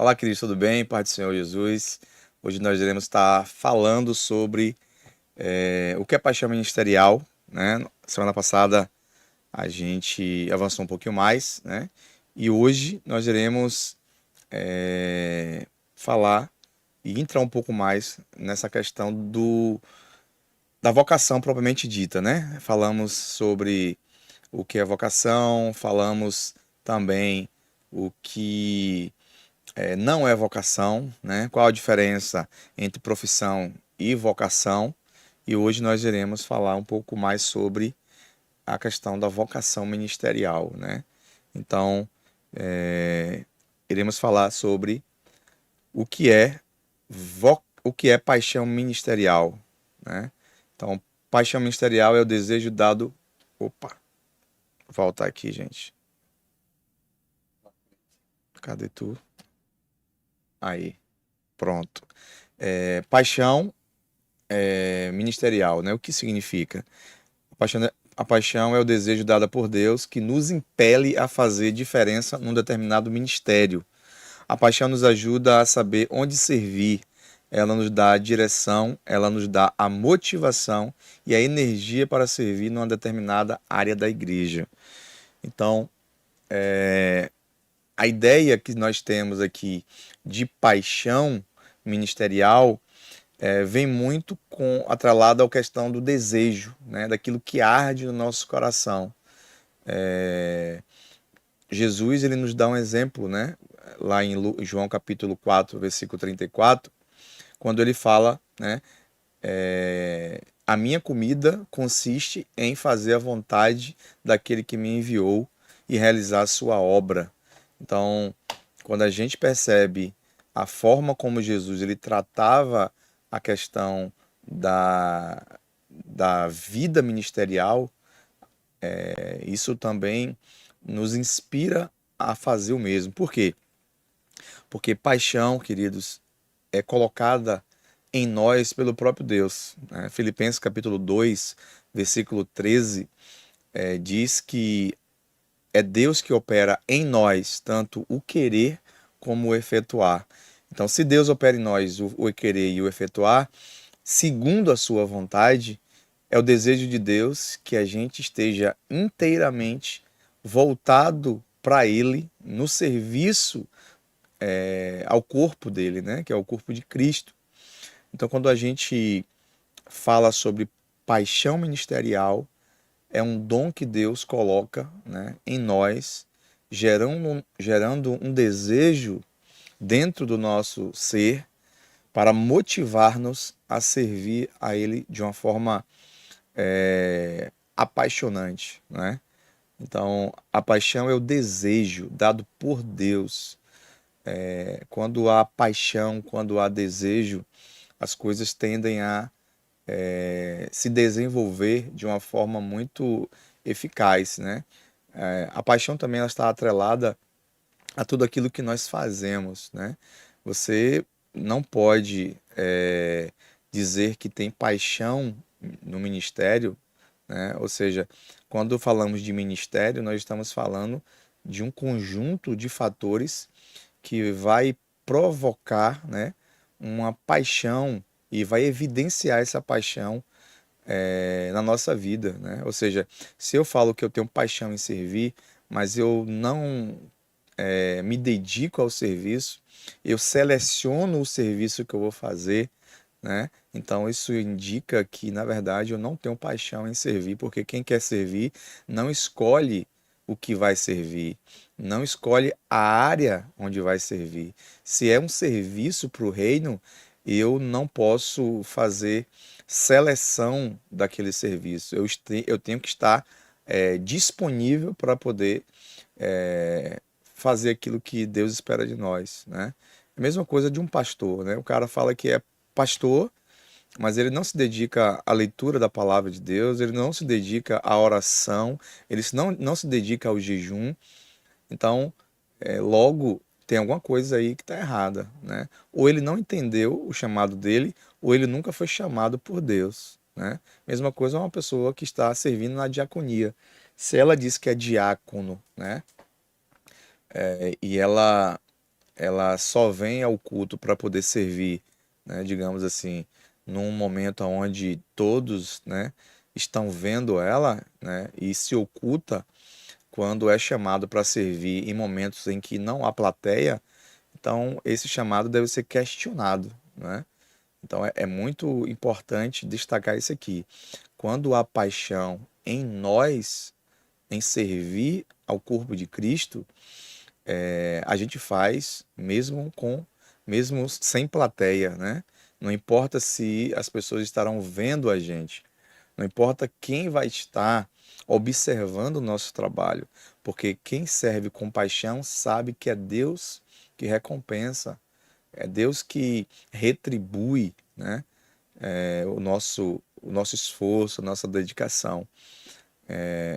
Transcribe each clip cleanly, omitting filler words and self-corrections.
Olá, queridos, tudo bem? Paz do Senhor Jesus. Hoje nós iremos estar falando sobre o que é paixão ministerial, né? Semana passada a gente avançou um pouquinho mais, né? E hoje nós iremos falar e entrar um pouco mais nessa questão da vocação propriamente dita, né? Falamos sobre o que é vocação, falamos também o que não é vocação, né? Qual a diferença entre profissão e vocação? E hoje nós iremos falar um pouco mais sobre a questão da vocação ministerial, né? Então, iremos falar sobre o que é o que é paixão ministerial, né? Então, paixão ministerial é o desejo dado. Opa, vou voltar aqui, gente. Cadê tu? Aí, pronto. Paixão ministerial, né? O que significa? A paixão é o desejo dado por Deus que nos impele a fazer diferença num determinado ministério. A paixão nos ajuda a saber onde servir. Ela nos dá a direção, ela nos dá a motivação e a energia para servir numa determinada área da igreja. Então, a ideia que nós temos aqui de paixão ministerial vem muito atrelado à questão do desejo, né? Daquilo que arde no nosso coração. Jesus ele nos dá um exemplo, né? Lá em João capítulo 4, versículo 34, quando ele fala, né? A minha comida consiste em fazer a vontade daquele que me enviou e realizar a sua obra. Então, quando a gente percebe a forma como Jesus ele tratava a questão da vida ministerial, isso também nos inspira a fazer o mesmo. Por quê? Porque paixão, queridos, é colocada em nós pelo próprio Deus, né? Filipenses capítulo 2, versículo 13, diz que é Deus que opera em nós tanto o querer como o efetuar. Então, se Deus opera em nós o querer e o efetuar, segundo a sua vontade, é o desejo de Deus que a gente esteja inteiramente voltado para Ele, no serviço ao corpo dele, né? Que é o corpo de Cristo. Então, quando a gente fala sobre paixão ministerial, é um dom que Deus coloca, né, em nós, gerando um desejo dentro do nosso ser para motivar-nos a servir a Ele de uma forma apaixonante, né? Então, a paixão é o desejo dado por Deus. Quando há paixão, quando há desejo, as coisas tendem a se desenvolver de uma forma muito eficaz, né? A paixão também ela está atrelada a tudo aquilo que nós fazemos, né? Você não pode dizer que tem paixão no ministério, né? Ou seja, quando falamos de ministério, nós estamos falando de um conjunto de fatores que vai provocar, né, uma paixão e vai evidenciar essa paixão na nossa vida, né? Ou seja, se eu falo que eu tenho paixão em servir, mas eu não me dedico ao serviço, eu seleciono o serviço que eu vou fazer, né? Então isso indica que, na verdade, eu não tenho paixão em servir, porque quem quer servir não escolhe o que vai servir, não escolhe a área onde vai servir. Se é um serviço para o reino, eu não posso fazer seleção daquele serviço. Eu tenho que estar disponível para poder fazer aquilo que Deus espera de nós, né? A mesma coisa de um pastor, né? O cara fala que é pastor, mas ele não se dedica à leitura da palavra de Deus, ele não se dedica à oração, ele não se dedica ao jejum. Então, logo tem alguma coisa aí que está errada, né? Ou ele não entendeu o chamado dele, ou ele nunca foi chamado por Deus, né? Mesma coisa é uma pessoa que está servindo na diaconia. Se ela diz que é diácono, né? E ela ela só vem ao culto para poder servir, né, digamos assim, num momento onde todos, né, estão vendo ela, né, e se oculta quando é chamado para servir em momentos em que não há plateia, então esse chamado deve ser questionado, né? Então é muito importante destacar isso aqui. Quando há paixão em nós, em servir ao corpo de Cristo, a gente faz mesmo sem plateia, né? Não importa se as pessoas estarão vendo a gente, não importa quem vai estar observando o nosso trabalho, porque quem serve com paixão sabe que é Deus que recompensa, é Deus que retribui, né? O nosso esforço, a nossa dedicação.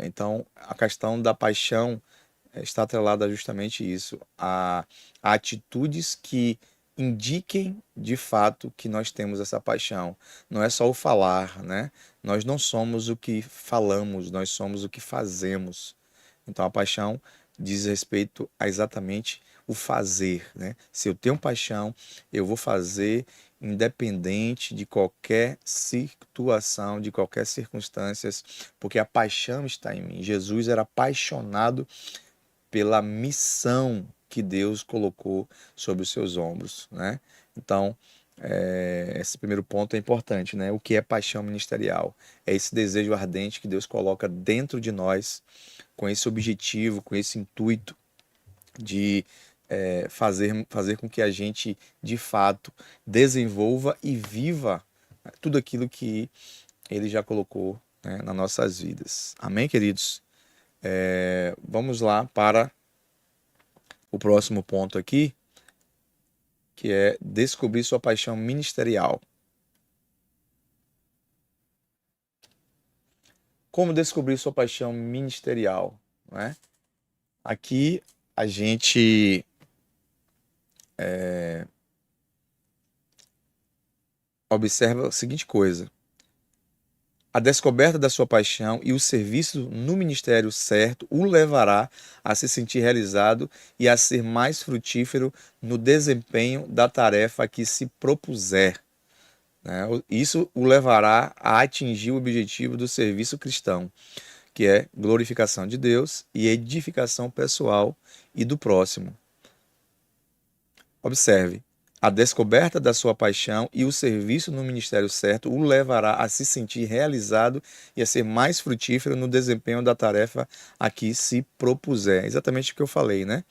Então, a questão da paixão está atrelada a justamente isso, a atitudes que indiquem de fato que nós temos essa paixão. Não é só o falar, né? Nós não somos o que falamos, nós somos o que fazemos. Então a paixão diz respeito a exatamente o fazer, né? Se eu tenho paixão, eu vou fazer independente de qualquer situação, de qualquer circunstância, porque a paixão está em mim. Jesus era apaixonado pela missão que Deus colocou sobre os seus ombros, né? Então, esse primeiro ponto é importante, né? O que é paixão ministerial? É esse desejo ardente que Deus coloca dentro de nós, com esse objetivo, com esse intuito de fazer com que a gente, de fato, desenvolva e viva tudo aquilo que Ele já colocou, né, nas nossas vidas. Amém, queridos? Vamos lá para o próximo ponto aqui, que é descobrir sua paixão ministerial. Como descobrir sua paixão ministerial, né? Aqui a gente observa a seguinte coisa: a descoberta da sua paixão e o serviço no ministério certo o levará a se sentir realizado e a ser mais frutífero no desempenho da tarefa que se propuser, né? Isso o levará a atingir o objetivo do serviço cristão, que é glorificação de Deus e edificação pessoal e do próximo. Observe, a descoberta da sua paixão e o serviço no ministério certo o levará a se sentir realizado e a ser mais frutífero no desempenho da tarefa a que se propuser. Exatamente o que eu falei, né?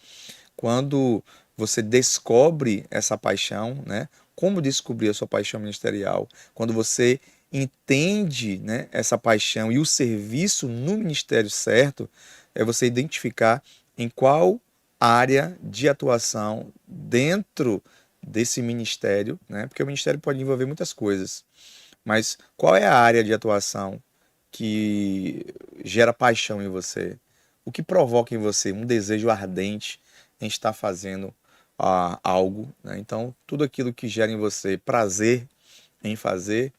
Quando você descobre essa paixão, né? Como descobrir a sua paixão ministerial? Quando você entende, né, essa paixão e o serviço no ministério certo, é você identificar em qual área de atuação dentro desse ministério, né? Porque o ministério pode envolver muitas coisas, mas qual é a área de atuação que gera paixão em você? O que provoca em você um desejo ardente em estar fazendo algo, né? Então, tudo aquilo que gera em você prazer em fazer,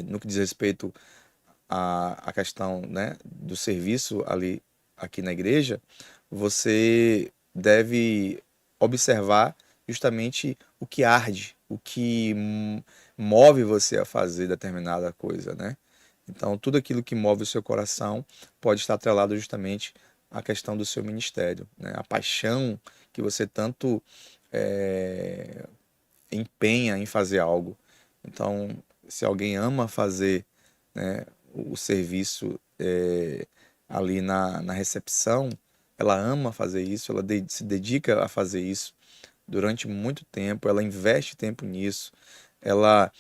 no que diz respeito à questão, né, do serviço ali aqui na igreja, você deve observar justamente o que arde, o que move você a fazer determinada coisa, né? Então, tudo aquilo que move o seu coração pode estar atrelado justamente à questão do seu ministério, né? A paixão que você tanto empenha em fazer algo. Então, se alguém ama fazer, né, o serviço ali na recepção, ela ama fazer isso, ela se dedica a fazer isso durante muito tempo, ela investe tempo nisso, ela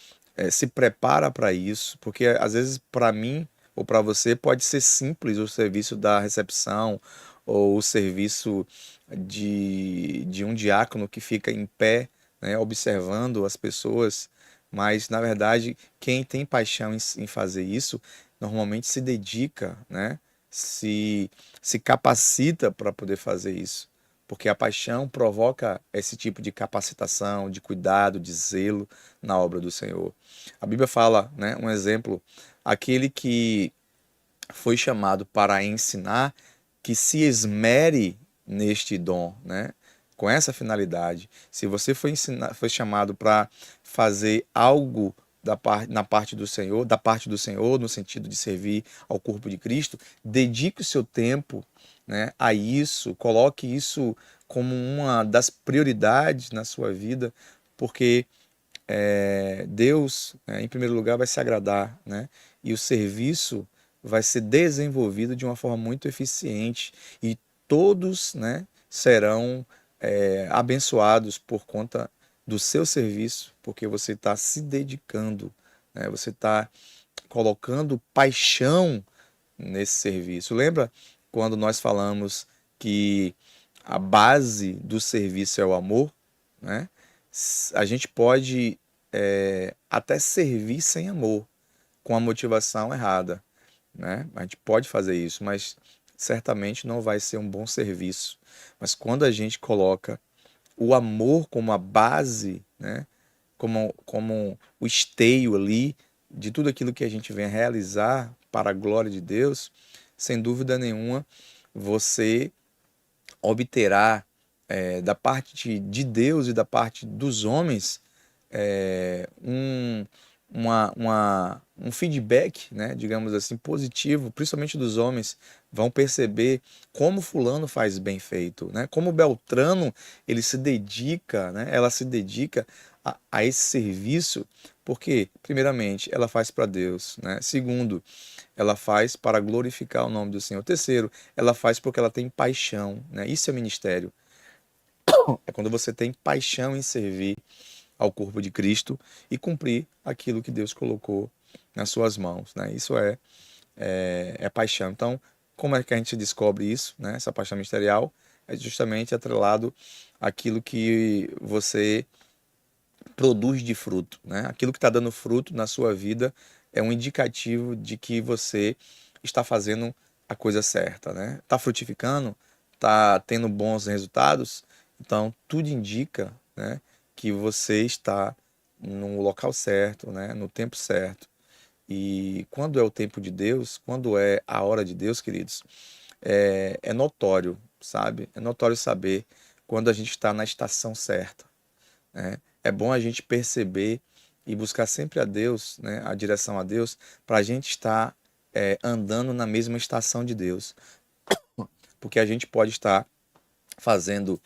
se prepara para isso, porque às vezes para mim ou para você pode ser simples o serviço da recepção ou o serviço de um diácono que fica em pé, né, observando as pessoas, mas na verdade quem tem paixão em fazer isso normalmente se dedica, né, se capacita para poder fazer isso. Porque a paixão provoca esse tipo de capacitação, de cuidado, de zelo na obra do Senhor. A Bíblia fala, né, um exemplo, aquele que foi chamado para ensinar, que se esmere neste dom, né? com essa finalidade, se você foi chamado para fazer algo na parte do Senhor, da parte do Senhor, no sentido de servir ao corpo de Cristo, dedique o seu tempo, né, a isso, coloque isso como uma das prioridades na sua vida, porque Deus, em primeiro lugar, vai se agradar, né? E o serviço vai ser desenvolvido de uma forma muito eficiente e todos, né, serão abençoados por conta do seu serviço, porque você está se dedicando, né? Você está colocando paixão nesse serviço. Lembra quando nós falamos que a base do serviço é o amor, né? A gente pode até servir sem amor, com a motivação errada, né? A gente pode fazer isso, mas certamente não vai ser um bom serviço. Mas quando a gente coloca o amor como a base, né? Como o esteio ali de tudo aquilo que a gente vem a realizar para a glória de Deus, sem dúvida nenhuma, você obterá da parte de Deus e da parte dos homens um, um feedback, né, digamos assim, positivo, principalmente dos homens, vão perceber como fulano faz bem feito, né, como Beltrano ele se dedica, né, ela se dedica a esse serviço, porque, primeiramente, ela faz para Deus, né, segundo, ela faz para glorificar o nome do Senhor, terceiro, ela faz porque ela tem paixão, né, isso é ministério, é quando você tem paixão em servir ao corpo de Cristo e cumprir aquilo que Deus colocou nas suas mãos, né? Isso é paixão. Então, como é que a gente descobre isso, né? Essa paixão ministerial é justamente atrelado àquilo que você produz de fruto, né? Aquilo que está dando fruto na sua vida é um indicativo de que você está fazendo a coisa certa, né? Está frutificando, está tendo bons resultados, então tudo indica, né, que você está no local certo, né, no tempo certo. E quando é o tempo de Deus, quando é a hora de Deus, queridos, é notório, sabe? É notório saber quando a gente está na estação certa, né? É bom a gente perceber e buscar sempre a Deus, né, a direção a Deus, para a gente estar andando na mesma estação de Deus. Porque a gente pode estar fazendo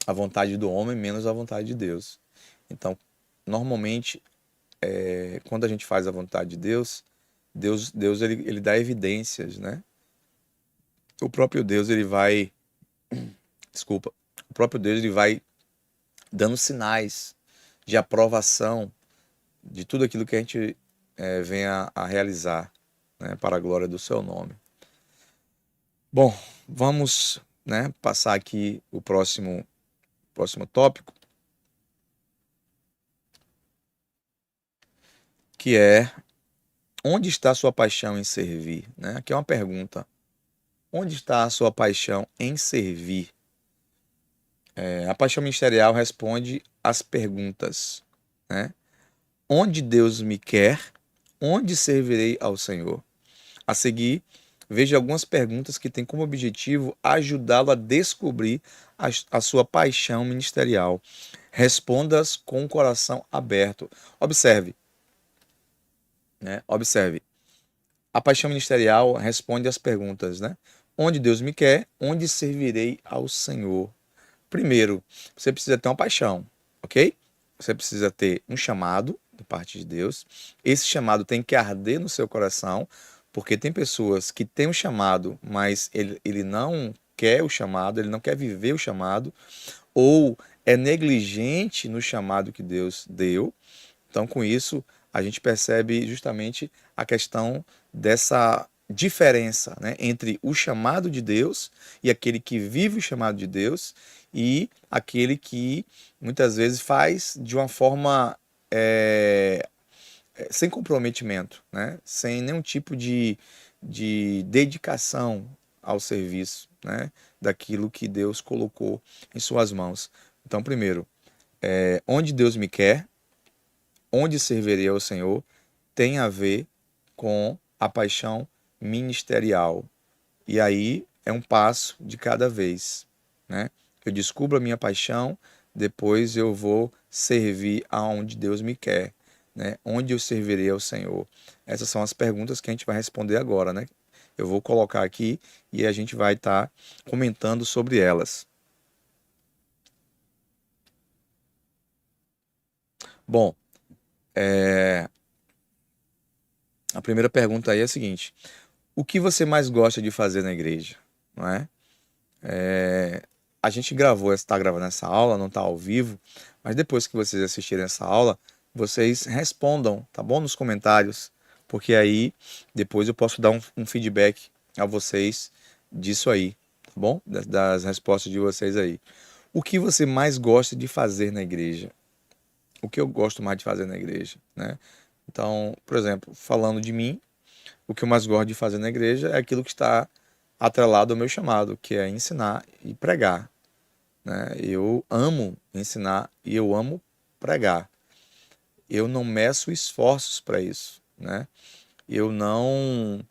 a vontade do homem menos a vontade de Deus. Então, normalmente, quando a gente faz a vontade de Deus, Deus ele dá evidências, né? O próprio Deus ele vai, desculpa, o próprio Deus ele vai dando sinais de aprovação de tudo aquilo que a gente vem a realizar, né, para a glória do seu nome. Bom, vamos, né, passar aqui o próximo tópico, que é onde está a sua paixão em servir, né? Aqui é uma pergunta. Onde está a sua paixão em servir? A paixão ministerial responde às perguntas, né? Onde Deus me quer? Onde servirei ao Senhor? A seguir, veja algumas perguntas que têm como objetivo ajudá-lo a descobrir a sua paixão ministerial. Responda-as com o coração aberto. Observe, né? Observe. A paixão ministerial responde às perguntas, né? Onde Deus me quer? Onde servirei ao Senhor? Primeiro, você precisa ter uma paixão, ok? Você precisa ter um chamado da parte de Deus. Esse chamado tem que arder no seu coração, porque tem pessoas que têm um chamado, mas ele não quer o chamado, ele não quer viver o chamado, ou é negligente no chamado que Deus deu. Então, com isso, a gente percebe justamente a questão dessa diferença, né, entre o chamado de Deus e aquele que vive o chamado de Deus e aquele que muitas vezes faz de uma forma sem comprometimento, né, sem nenhum tipo de dedicação ao serviço, né, daquilo que Deus colocou em suas mãos. Então, primeiro, onde Deus me quer, onde servirei ao Senhor, tem a ver com a paixão ministerial. E aí é um passo de cada vez, né? Eu descubro a minha paixão, depois eu vou servir aonde Deus me quer, né? Onde eu servirei ao Senhor? Essas são as perguntas que a gente vai responder agora, né? Eu vou colocar aqui e a gente vai estar comentando sobre elas. Bom, a primeira pergunta aí é a seguinte: o que você mais gosta de fazer na igreja? Não é? A gente está gravando essa aula, não está ao vivo, mas depois que vocês assistirem essa aula, vocês respondam, tá bom? Nos comentários, porque aí depois eu posso dar um feedback a vocês disso aí, tá bom? Das respostas de vocês aí. O que você mais gosta de fazer na igreja? O que eu gosto mais de fazer na igreja, né? Então, por exemplo, falando de mim, o que eu mais gosto de fazer na igreja é aquilo que está atrelado ao meu chamado, que é ensinar e pregar, né? Eu amo ensinar e eu amo pregar. Eu não meço esforços para isso, né? Eu não,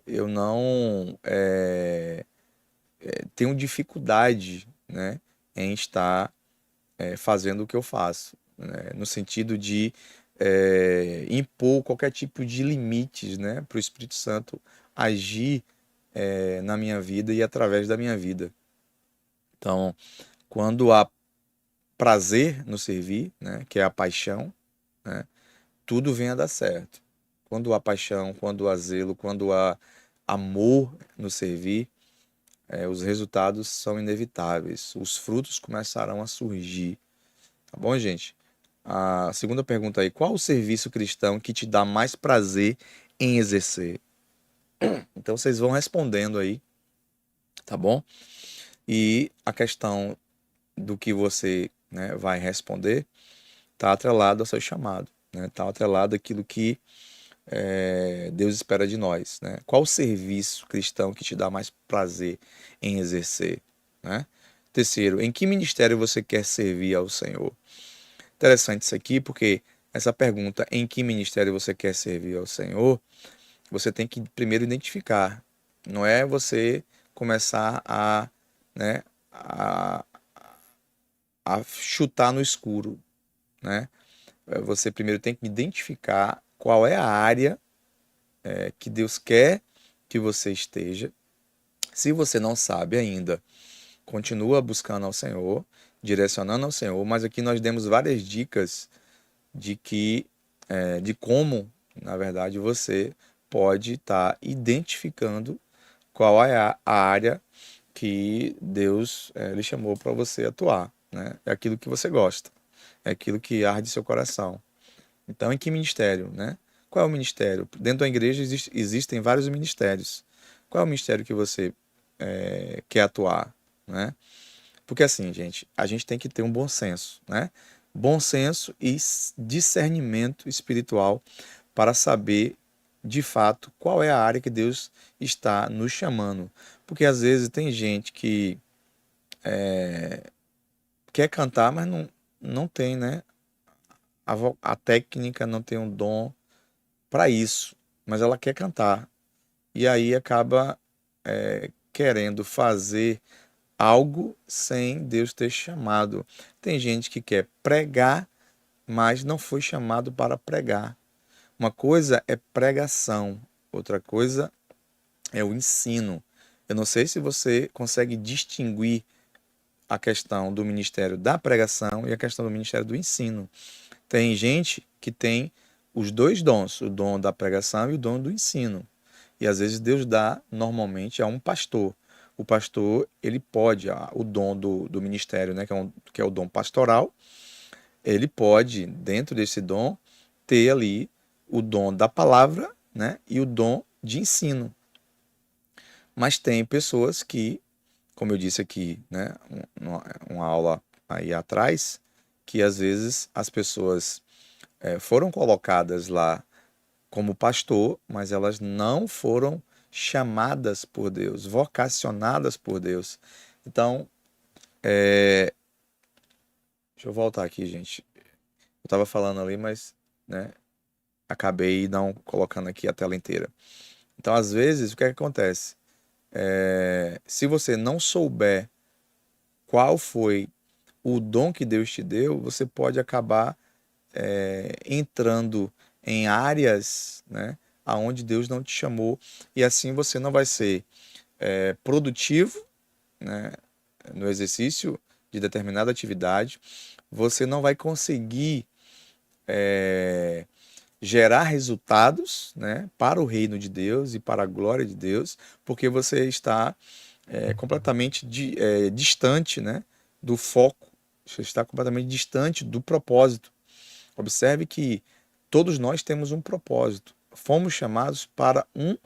eu não tenho dificuldade, né, em estar fazendo o que eu faço, né? No sentido de impor qualquer tipo de limites, né, para o Espírito Santo agir na minha vida e através da minha vida. Então, quando há prazer no servir, né, que é a paixão, né, tudo vem a dar certo. Quando há paixão, quando há zelo, quando há amor no servir, os resultados são inevitáveis. Os frutos começarão a surgir. Tá bom, gente? A segunda pergunta aí: qual o serviço cristão que te dá mais prazer em exercer? Então vocês vão respondendo aí, tá bom? E a questão do que você, né, vai responder está atrelado ao seu chamado, né? Está atrelado àquilo que Deus espera de nós, né? Qual o serviço cristão que te dá mais prazer em exercer, né? Terceiro, em que ministério você quer servir ao Senhor? Interessante isso aqui, porque essa pergunta, em que ministério você quer servir ao Senhor, você tem que primeiro identificar. Não é você começar né, a, a chutar no escuro, né? Você primeiro tem que identificar qual é a área que Deus quer que você esteja. Se você não sabe ainda, continua buscando ao Senhor, direcionando ao Senhor, mas aqui nós demos várias dicas de como, na verdade, você pode estar identificando qual é a área que Deus lhe chamou para você atuar, né? É aquilo que você gosta, é aquilo que arde seu coração. Então, em que ministério, né? Qual é o ministério? Dentro da igreja existem vários ministérios. Qual é o ministério que você quer atuar, né? Porque assim, gente, a gente tem que ter um bom senso, né? Bom senso e discernimento espiritual para saber de fato qual é a área que Deus está nos chamando. Porque às vezes tem gente que quer cantar, mas não tem, né? A técnica não tem um dom para isso, mas ela quer cantar. E aí acaba querendo fazer algo sem Deus ter chamado. Tem gente que quer pregar, mas não foi chamado para pregar. Uma coisa é pregação, outra coisa é o ensino. Eu não sei se você consegue distinguir a questão do ministério da pregação e a questão do ministério do ensino. Tem gente que tem os dois dons, o dom da pregação e o dom do ensino. E às vezes Deus dá normalmente a um pastor. O pastor, ele pode, o dom do ministério, né, que é o dom pastoral, ele pode, dentro desse dom, ter ali o dom da palavra, né, e o dom de ensino. Mas tem pessoas que, como eu disse aqui, né, uma aula aí atrás, que às vezes as pessoas foram colocadas lá como pastor, mas elas não foram chamadas por Deus, vocacionadas por Deus. Então, deixa eu voltar aqui, gente. Eu estava falando ali, mas, né, acabei não colocando aqui a tela inteira. Então, às vezes, o que é que acontece? Se você não souber qual foi o dom que Deus te deu, você pode acabar entrando em áreas, né, aonde Deus não te chamou, e assim você não vai ser produtivo, né, no exercício de determinada atividade, você não vai conseguir gerar resultados, né, para o reino de Deus e para a glória de Deus, porque você está completamente distante, né, do foco, você está completamente distante do propósito. Observe que todos nós temos um propósito. Fomos chamados para um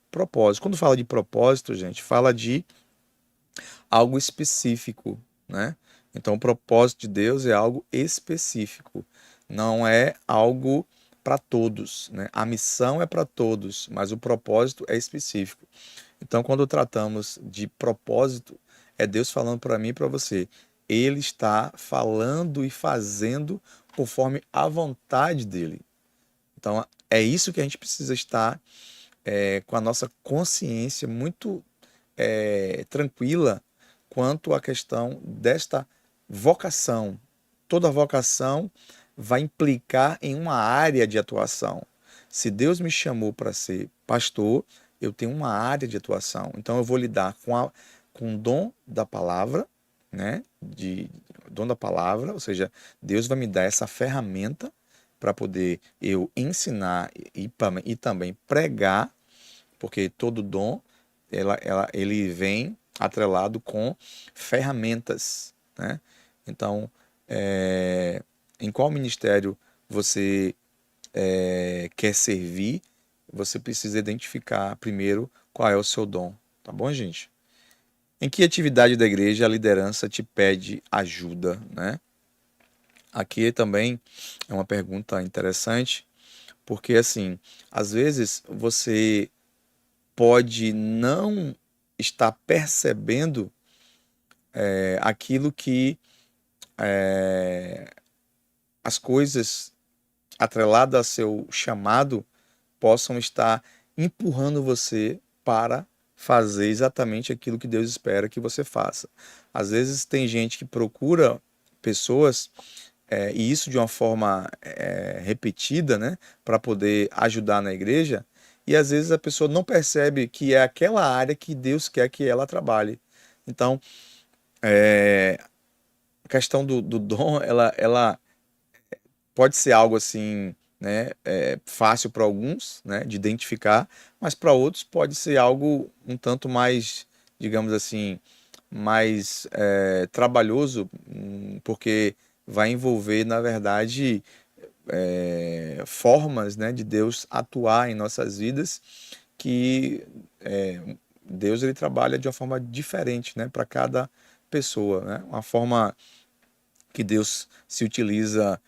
propósito. Quando fala de propósito, gente, fala de algo específico, né? Então, o propósito de Deus é algo específico, não é algo para todos, né? A missão é para todos, mas o propósito é específico. Então, quando tratamos de propósito, é Deus falando para mim e para você. Ele está falando e fazendo conforme a vontade dele. Então, é isso que a gente precisa estar com a nossa consciência muito tranquila quanto à questão desta vocação. Toda vocação vai implicar em uma área de atuação. Se Deus me chamou para ser pastor, eu tenho uma área de atuação. Então eu vou lidar com o dom da palavra, né? Dom da palavra, ou seja, Deus vai me dar essa ferramenta para poder eu ensinar e também pregar, porque todo dom ele vem atrelado com ferramentas, né? Então, em qual ministério você quer servir, você precisa identificar primeiro qual é o seu dom, tá bom, gente? Em que atividade da igreja a liderança te pede ajuda, né? Aqui também é uma pergunta interessante, porque assim, às vezes você pode não estar percebendo aquilo que as coisas atreladas a seu chamado possam estar empurrando você para fazer exatamente aquilo que Deus espera que você faça. Às vezes tem gente que procura pessoas, e isso de uma forma repetida, né, para poder ajudar na igreja, e às vezes a pessoa não percebe que é aquela área que Deus quer que ela trabalhe. Então, a questão do dom, ela pode ser algo assim, né, fácil para alguns, né, de identificar, mas para outros pode ser algo um tanto mais, digamos assim, mais trabalhoso, porque vai envolver, na verdade, formas, né, de Deus atuar em nossas vidas, que Deus ele trabalha de uma forma diferente, né, para cada pessoa, né? Uma forma que Deus se utiliza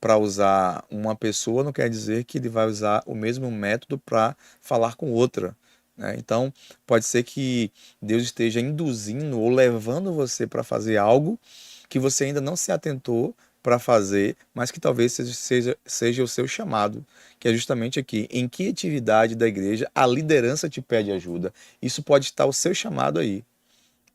para usar uma pessoa não quer dizer que ele vai usar o mesmo método para falar com outra, né? Então, pode ser que Deus esteja induzindo ou levando você para fazer algo que você ainda não se atentou para fazer, mas que talvez seja o seu chamado, que é justamente aqui. Em que atividade da igreja a liderança te pede ajuda? Isso pode estar o seu chamado aí,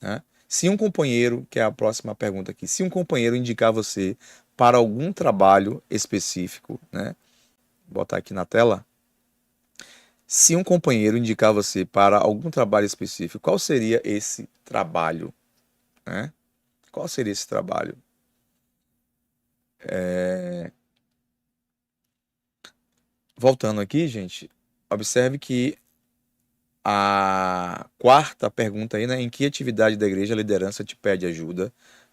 né? Se um companheiro, que é a próxima pergunta aqui, se um companheiro indicar você para algum trabalho específico, né? Vou botar aqui na tela. Se um companheiro indicar você para algum trabalho específico, qual seria esse trabalho, né? Qual seria esse trabalho? Voltando aqui, gente, observe que a quarta pergunta aí, né? Em que atividade da igreja a liderança te pede ajuda,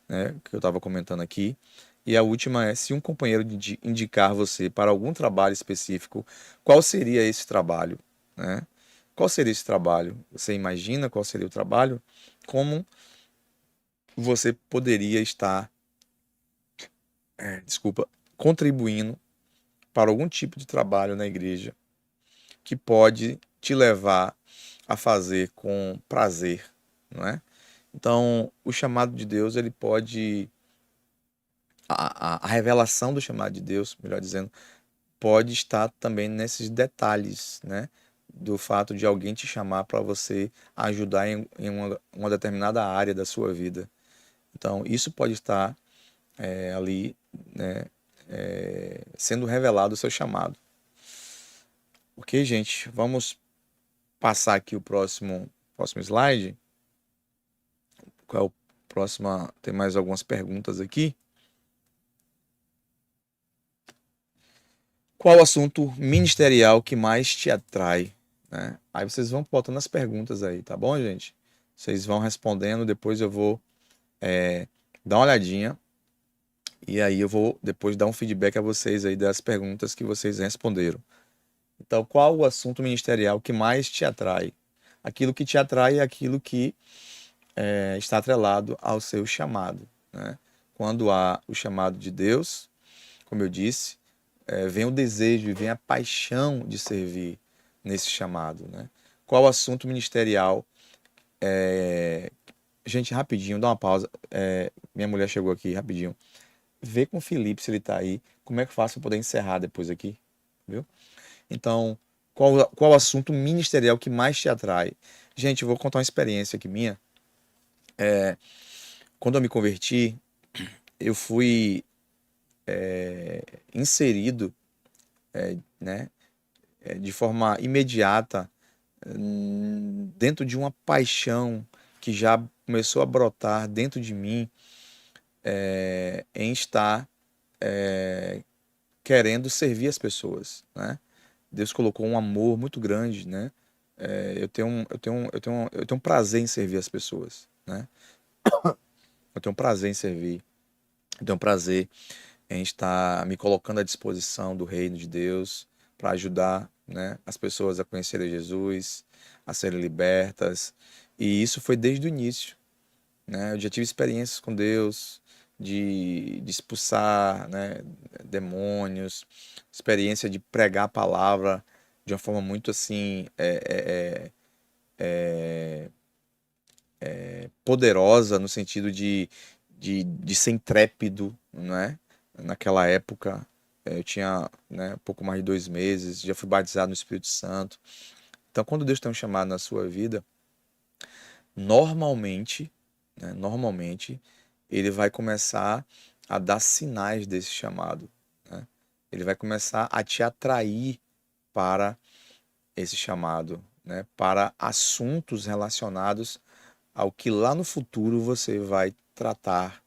né? Que eu estava comentando aqui. E a última é, se um companheiro indicar você para algum trabalho específico, qual seria esse trabalho, né? Qual seria esse trabalho? Você imagina qual seria o trabalho? Como você poderia estar, desculpa, contribuindo para algum tipo de trabalho na igreja que pode te levar a fazer com prazer, não é? Então, o chamado de Deus, ele pode a revelação do chamado de Deus, melhor dizendo, pode estar também nesses detalhes, né? Do fato de alguém te chamar para você ajudar em uma determinada área da sua vida. Então, isso pode estar ali, né, sendo revelado o seu chamado. Ok, gente? Vamos passar aqui o próximo slide. Qual é o próximo? Tem mais algumas perguntas aqui. Qual o assunto ministerial que mais te atrai? Né? Aí vocês vão botando as perguntas aí, tá bom, gente? Vocês vão respondendo, depois eu vou dar uma olhadinha e aí eu vou depois dar um feedback a vocês aí das perguntas que vocês responderam. Então, qual o assunto ministerial que mais te atrai? Aquilo que te atrai é aquilo que está atrelado ao seu chamado, né? Quando há o chamado de Deus, como eu disse, vem o desejo e vem a paixão de servir nesse chamado, né? Qual o assunto ministerial? Gente, rapidinho, dá uma pausa. Minha mulher chegou aqui, rapidinho. Vê com o Felipe se ele tá aí. Como é que eu faço para poder encerrar depois aqui? Viu? Então, qual o assunto ministerial que mais te atrai? Gente, eu vou contar uma experiência aqui minha. Quando eu me converti, eu fui inserido, né, de forma imediata dentro de uma paixão que já começou a brotar dentro de mim, em estar querendo servir as pessoas, né? Deus colocou um amor muito grande, né? Eu tenho um prazer em servir as pessoas, né? Eu tenho um prazer em servir, eu tenho um prazer em estar me colocando à disposição do reino de Deus para ajudar, né, as pessoas a conhecerem Jesus, a serem libertas. E isso foi desde o início, né? Eu já tive experiências com Deus de expulsar, né, demônios, experiência de pregar a palavra de uma forma muito assim poderosa no sentido de ser intrépido, né? Naquela época eu tinha, né, pouco mais de 2 meses, já fui batizado no Espírito Santo. Então, quando Deus tem um chamado na sua vida, normalmente, né, normalmente, ele vai começar a dar sinais desse chamado, né? Ele vai começar a te atrair para esse chamado, né? Para assuntos relacionados ao que lá no futuro você vai tratar.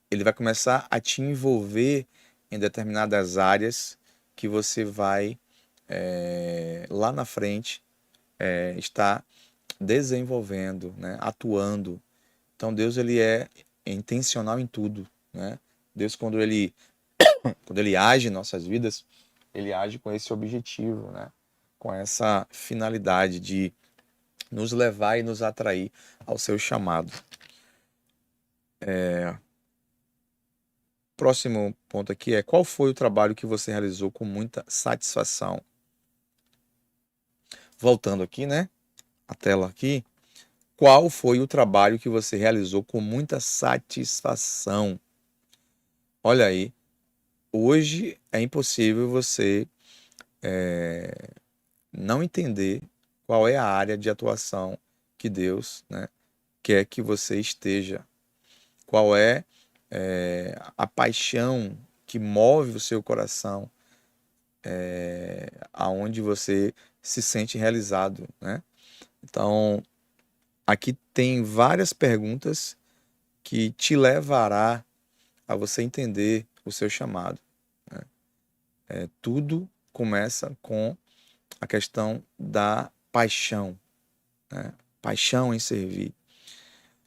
Ele vai começar a te envolver em determinadas áreas que você vai, lá na frente, estar desenvolvendo, né? Atuando. Então Deus ele é intencional em tudo, né? Deus quando ele age em nossas vidas, ele age com esse objetivo, né? Com essa finalidade de nos levar e nos atrair ao seu chamado. Próximo ponto aqui é: qual foi o trabalho que você realizou com muita satisfação? Voltando aqui, né? A tela aqui. Qual foi o trabalho que você realizou com muita satisfação? Olha aí, hoje é impossível você não entender qual é a área de atuação que Deus, né, quer que você esteja. Qual é, a paixão que move o seu coração, aonde você se sente realizado, né? Então, aqui tem várias perguntas que te levará a você entender o seu chamado. Tudo começa com a questão da paixão, né? Paixão em servir.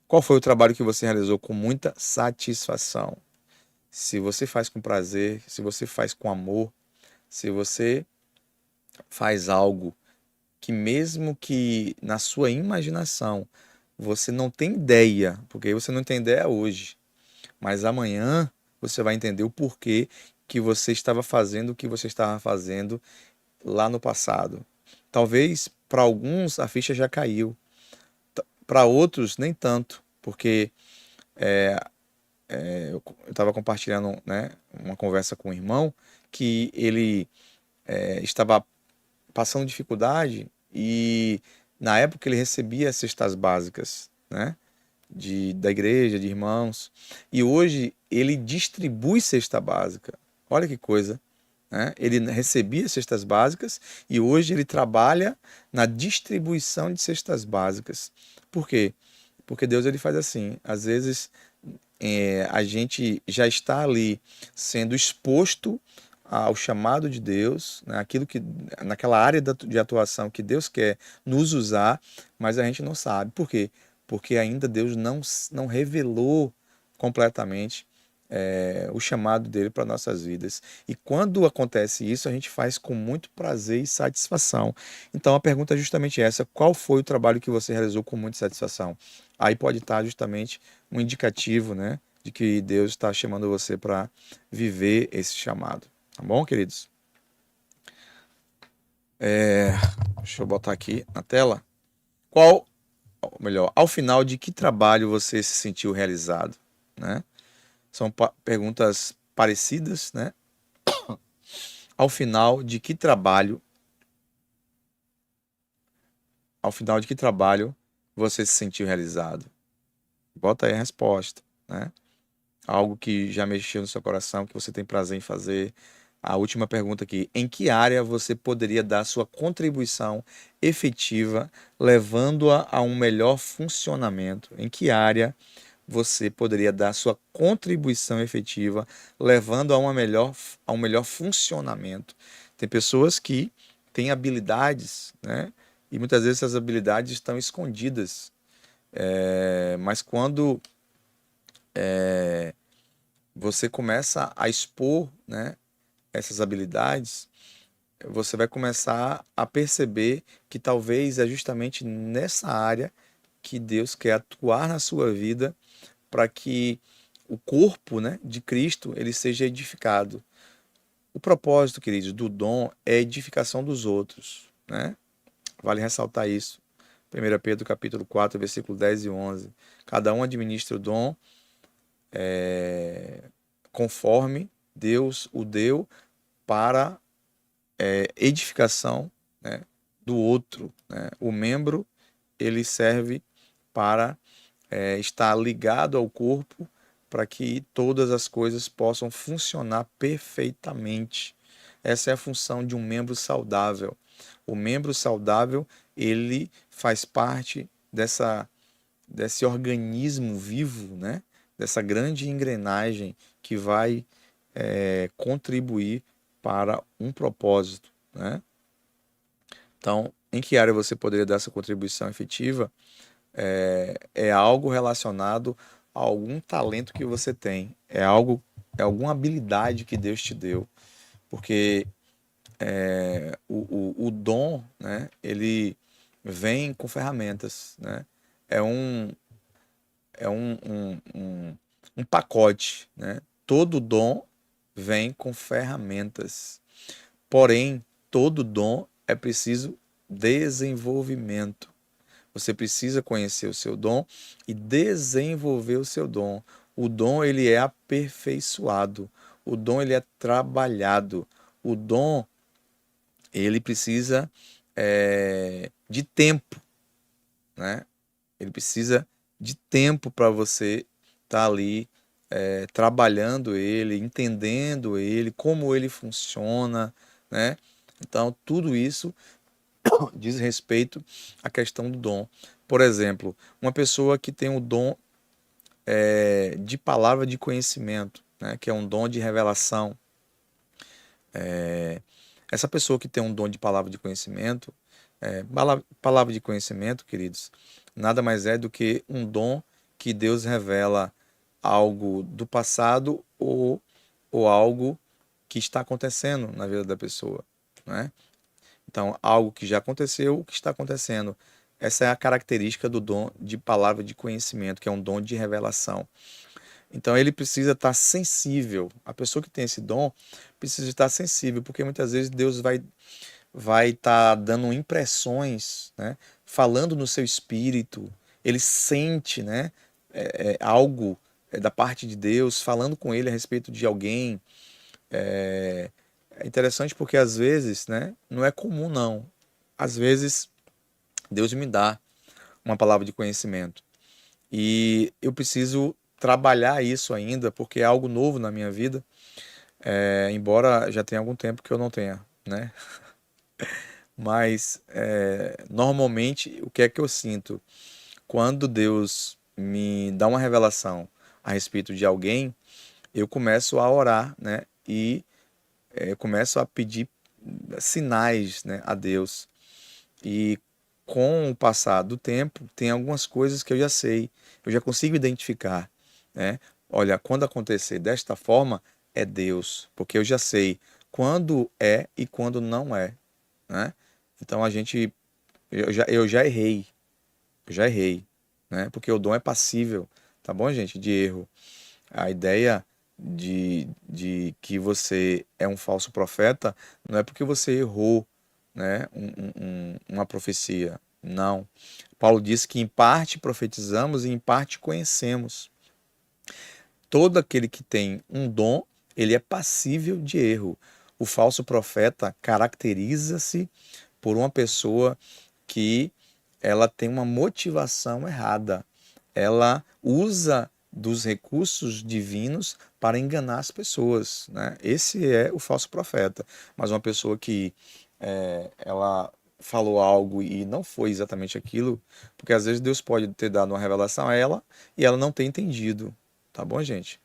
Qual foi o trabalho que você realizou com muita satisfação? Se você faz com prazer, se você faz com amor, se você faz algo que mesmo que na sua imaginação você não tem ideia, porque você não tem ideia hoje, mas amanhã você vai entender o porquê que você estava fazendo o que você estava fazendo lá no passado. Talvez para alguns a ficha já caiu, para outros nem tanto, porque eu estava compartilhando, né, uma conversa com um irmão que ele estava passando dificuldade e na época ele recebia cestas básicas, né, da igreja, de irmãos, e hoje ele distribui cesta básica. Olha que coisa, né? Ele recebia cestas básicas e hoje ele trabalha na distribuição de cestas básicas. Por quê? Porque Deus ele faz assim, às vezes a gente já está ali sendo exposto ao chamado de Deus, né? Aquilo que, naquela área de atuação que Deus quer nos usar, mas a gente não sabe. Por quê? Porque ainda Deus não revelou completamente o chamado dele para nossas vidas. E quando acontece isso, a gente faz com muito prazer e satisfação. Então a pergunta é justamente essa: qual foi o trabalho que você realizou com muita satisfação? Aí pode estar justamente um indicativo, né, de que Deus está chamando você para viver esse chamado. Tá bom, queridos? Deixa eu botar aqui na tela. Qual, ou melhor, ao final de que trabalho você se sentiu realizado, né? São perguntas parecidas, né? Ao final de que trabalho, ao final de que trabalho você se sentiu realizado? Bota aí a resposta, né? Algo que já mexeu no seu coração, que você tem prazer em fazer. A última pergunta aqui: em que área você poderia dar sua contribuição efetiva, levando-a a um melhor funcionamento? Em que área você poderia dar sua contribuição efetiva, levando a um melhor funcionamento? Tem pessoas que têm habilidades, né? E muitas vezes essas habilidades estão escondidas. Mas quando você começa a expor, né, essas habilidades, você vai começar a perceber que talvez é justamente nessa área que Deus quer atuar na sua vida para que o corpo, né, de Cristo ele seja edificado. O propósito, queridos, do dom é a edificação dos outros, né? Vale ressaltar isso. 1 Pedro capítulo 4, versículo 10 e 11. Cada um administra o dom conforme Deus o deu para edificação, né, do outro, né? O membro ele serve para estar ligado ao corpo para que todas as coisas possam funcionar perfeitamente. Essa é a função de um membro saudável. O membro saudável ele faz parte desse organismo vivo, né? Dessa grande engrenagem que vai contribuir para um propósito, né? Então, em que área você poderia dar essa contribuição efetiva? É algo relacionado a algum talento que você tem, é alguma habilidade que Deus te deu, porque o dom, né, ele vem com ferramentas, né? É um, um pacote, né? Todo dom vem com ferramentas. Porém, todo dom é preciso desenvolvimento. Você precisa conhecer o seu dom e desenvolver o seu dom. O dom ele é aperfeiçoado. O dom ele é trabalhado. O dom ele precisa de tempo, né? Ele precisa de tempo para você estar ali trabalhando ele, entendendo ele, como ele funciona, né? Então, tudo isso diz respeito à questão do dom. Por exemplo, uma pessoa que tem o dom de palavra de conhecimento, né? Que é um dom de revelação. Essa pessoa que tem um dom de palavra de conhecimento, palavra de conhecimento, queridos, nada mais é do que um dom que Deus revela algo do passado ou algo que está acontecendo na vida da pessoa, né? Então, algo que já aconteceu, o que está acontecendo. Essa é a característica do dom de palavra de conhecimento, que é um dom de revelação. Então, ele precisa estar sensível. A pessoa que tem esse dom precisa estar sensível, porque muitas vezes Deus vai estar dando impressões, né? Falando no seu espírito. Ele sente, né? Algo da parte de Deus, falando com ele a respeito de alguém. É interessante porque às vezes, né, não é comum não. Às vezes Deus me dá uma palavra de conhecimento E eu preciso trabalhar isso ainda, porque é algo novo na minha vida, embora já tenha algum tempo que eu não tenha, né? Mas normalmente o que é que eu sinto? Quando Deus me dá uma revelação a respeito de alguém, eu começo a orar, né? E eu começo a pedir sinais, né, a Deus. E com o passar do tempo, tem algumas coisas que eu já sei, eu já consigo identificar, né? Olha, quando acontecer desta forma, é Deus, porque eu já sei quando é e quando não é, né? Então eu já errei, já errei, né? Porque o dom é passível, tá bom, gente? De erro. A ideia de que você é um falso profeta não é porque você errou, né, uma profecia. Não. Paulo diz que em parte profetizamos e em parte conhecemos. Todo aquele que tem um dom, ele é passível de erro. O falso profeta caracteriza-se por uma pessoa que ela tem uma motivação errada. Ela usa dos recursos divinos para enganar as pessoas, né? Esse é o falso profeta. Mas uma pessoa que ela falou algo e não foi exatamente aquilo, porque às vezes Deus pode ter dado uma revelação a ela e ela não ter entendido, tá bom, gente?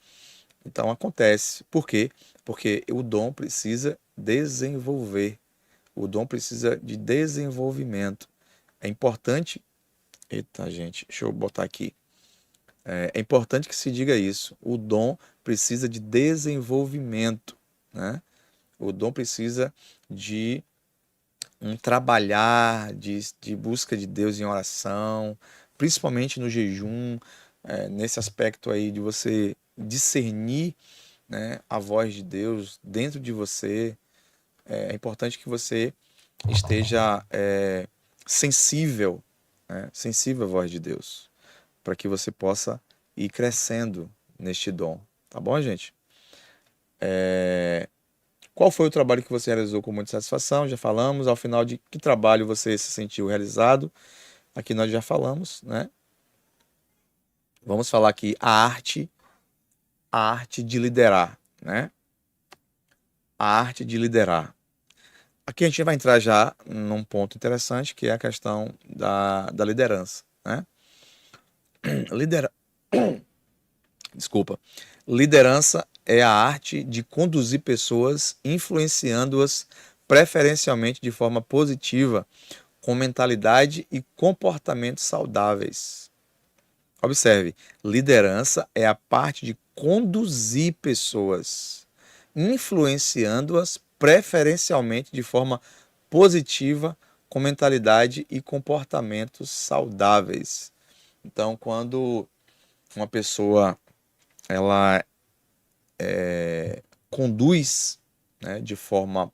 Então acontece. Por quê? Porque o dom precisa desenvolver. O dom precisa de desenvolvimento. É importante. Eita, gente, deixa eu botar aqui. É importante que se diga isso. O dom precisa de desenvolvimento, né? O dom precisa de um trabalhar, de busca de Deus em oração, principalmente no jejum, nesse aspecto aí de você discernir, né, a voz de Deus dentro de você. É importante que você esteja sensível, né, sensível à voz de Deus, para que você possa ir crescendo neste dom. Tá bom, gente? Qual foi o trabalho que você realizou com muita satisfação? Já falamos. Ao final de que trabalho você se sentiu realizado? Aqui nós já falamos, né? Vamos falar aqui a arte de liderar, né? A arte de liderar. Aqui a gente vai entrar já num ponto interessante, que é a questão da liderança, né? Lidera... Desculpa. Liderança é a arte de conduzir pessoas, influenciando-as preferencialmente de forma positiva, com mentalidade e comportamentos saudáveis. Observe, liderança é a parte de conduzir pessoas, influenciando-as preferencialmente de forma positiva, com mentalidade e comportamentos saudáveis. Então, quando uma pessoa ela conduz, né, de forma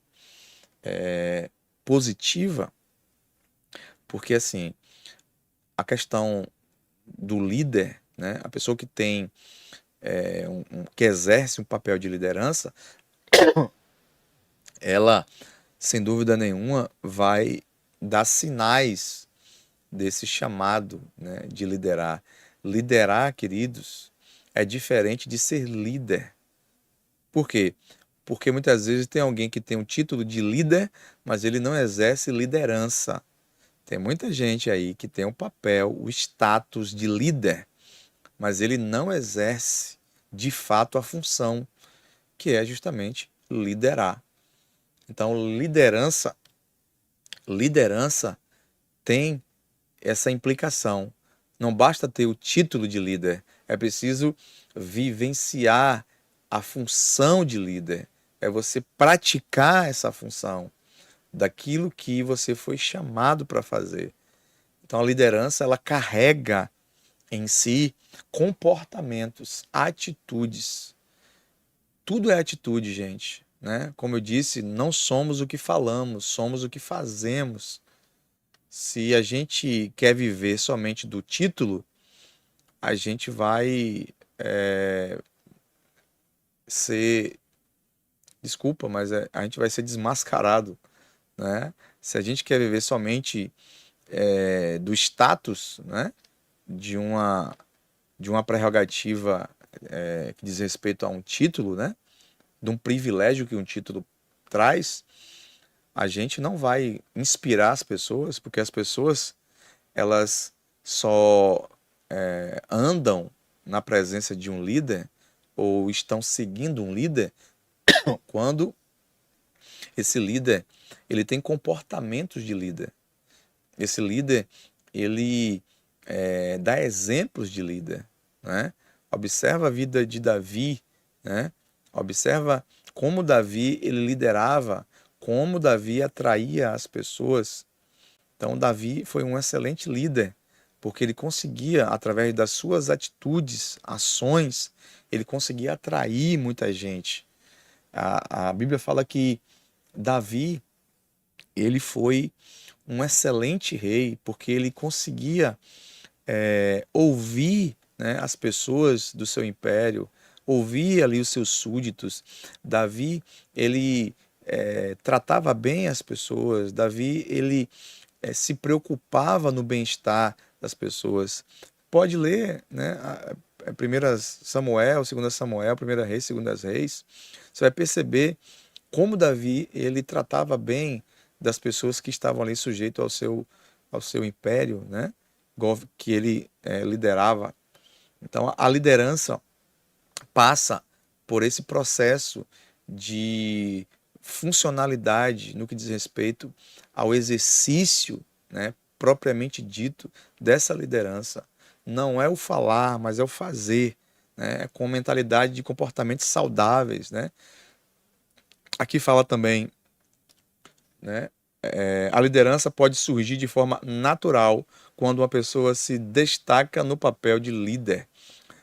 positiva, porque assim, a questão do líder, né, a pessoa que tem que exerce um papel de liderança, ela, sem dúvida nenhuma, vai dar sinais desse chamado, né, de liderar. Liderar, queridos, é diferente de ser líder. Por quê? Porque muitas vezes tem alguém que tem um título de líder, mas ele não exerce liderança. Tem muita gente aí que tem o papel, o status de líder, mas ele não exerce de fato a função, que é justamente liderar. Então, liderança tem essa implicação. Não basta ter o título de líder, é preciso vivenciar a função de líder. É você praticar essa função daquilo que você foi chamado para fazer. Então a liderança ela carrega em si comportamentos, atitudes. Tudo é atitude, gente, né? Como eu disse, não somos o que falamos, somos o que fazemos. Se a gente quer viver somente do título, a gente vai ser, desculpa, mas a gente vai ser desmascarado, né? Se a gente quer viver somente do status, né, de uma de uma prerrogativa que diz respeito a um título, né? De um privilégio que um título traz, a gente não vai inspirar as pessoas, porque as pessoas elas só andam na presença de um líder ou estão seguindo um líder quando esse líder ele tem comportamentos de líder. Esse líder ele dá exemplos de líder, né? Observa a vida de Davi, né? Observa como Davi ele liderava, como Davi atraía as pessoas. Então Davi foi um excelente líder, porque ele conseguia, através das suas atitudes, ações, ele conseguia atrair muita gente. A Bíblia fala que Davi ele foi um excelente rei, porque ele conseguia ouvir, né, as pessoas do seu império, ouvir ali os seus súditos. Davi, ele tratava bem as pessoas. Davi, ele se preocupava no bem-estar das pessoas. Pode ler, né, 1 Samuel, 2 Samuel, 1 Reis, 2 Reis. Você vai perceber como Davi ele tratava bem das pessoas que estavam ali sujeitos ao seu império, né? Que ele liderava. Então a liderança passa por esse processo de funcionalidade no que diz respeito ao exercício, né, propriamente dito dessa liderança. Não é o falar, mas é o fazer, né, com mentalidade de comportamentos saudáveis, né? Aqui fala também, né, a liderança pode surgir de forma natural quando uma pessoa se destaca no papel de líder,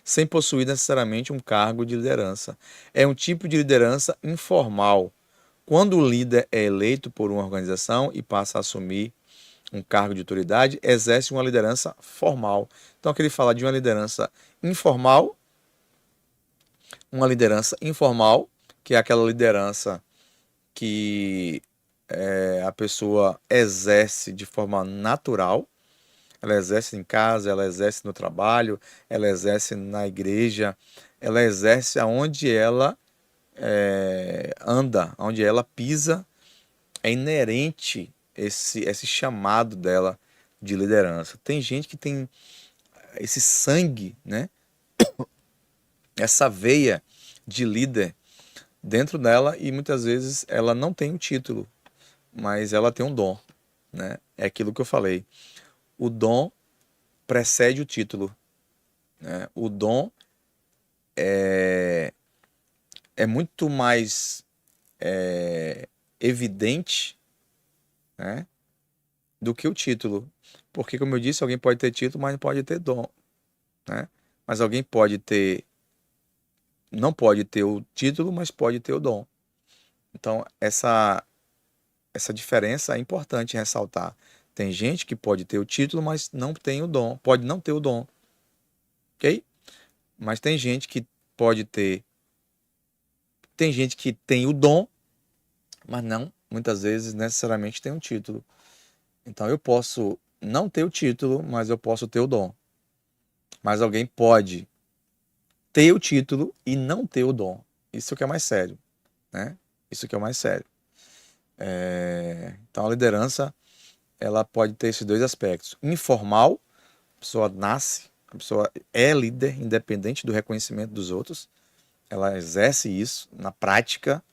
sem possuir necessariamente um cargo de liderança. É um tipo de liderança informal. Quando o líder é eleito por uma organização e passa a assumir um cargo de autoridade, exerce uma liderança formal. Então, aqui ele fala de uma liderança informal, que é aquela liderança que a pessoa exerce de forma natural. Ela exerce em casa, ela exerce no trabalho, ela exerce na igreja, ela exerce aonde ela anda, onde ela pisa. É inerente esse chamado dela de liderança. Tem gente que tem esse sangue, né? Essa veia de líder dentro dela e muitas vezes ela não tem um título, mas ela tem um dom, né? É aquilo que eu falei. O dom precede o título, né? O dom é muito mais evidente, né, do que o título. Porque, como eu disse, alguém pode ter título, mas não pode ter dom, né? Mas alguém não pode ter o título, mas pode ter o dom. Então, essa diferença é importante ressaltar. Tem gente que pode ter o título, mas não tem o dom. Pode não ter o dom, ok? Mas tem gente que pode ter. Tem gente que tem o dom, mas não, muitas vezes, necessariamente tem um título. Então, eu posso não ter o título, mas eu posso ter o dom. Mas alguém pode ter o título e não ter o dom. Isso que é mais sério, né? Isso que é o mais sério. Então, a liderança ela pode ter esses dois aspectos. Informal, a pessoa nasce, a pessoa é líder, independente do reconhecimento dos outros. Ela exerce isso na prática,